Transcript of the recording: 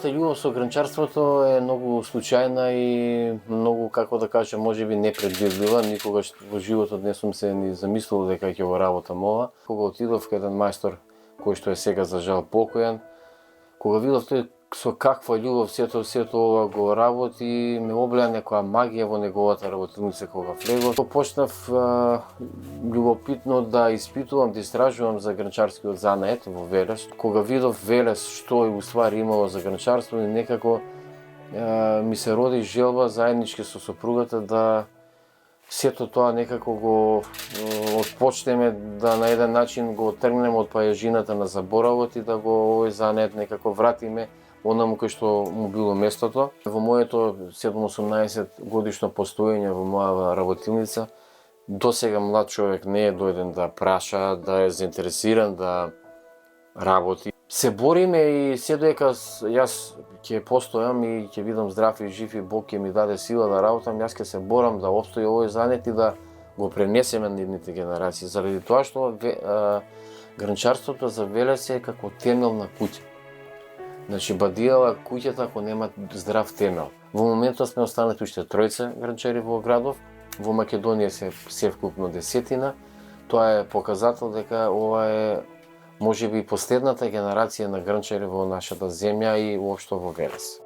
мојата љубов со гранчарството е многу случајна и многу, како да кажем, можеби непредвидлива. Никогаш во животот не сум се ни замислил дека ќе го работам ова. Кога отидов кај еден мајстор кој што е сега за жал покојан, кога видов тој со каква љубов сето ова го работи, ме облеа некоја магија во неговата работилница кога влегов. Почнав љубопитно да испитувам, да истражувам за гранчарскиот занает во Велес. Кога видов Велес што и уствари имало за гранчарство, и некако ми се роди желба заеднички со сопругата да сето тоа некако го отпочнеме, да на еден начин го тргнеме од пајажината на заборавот и да го овој занет некако вратиме онаму кој што му било местото. Во моето 7-18 годишно постоење во моја работилница, досега млад човек не е дојден да праша, да е заинтересиран да работи. Се бориме и се доека јас ќе постојам и ќе видам здрав и жив и Бог ќе ми даде сила да работам, јас ќе се борам да опстои овој занет и да го пренесеме на идните генерации, заради тоа што гранчарството за Велес е како темел на куќа. Значи, бадијала куќата ако нема здрав темел. Во моментот сме останати уште тројца гранчари во градов, во Македонија се вкупно 10. Тоа е показател дека ова е можеби последната генерација на гранчари во нашата земја и уопшто во Велес.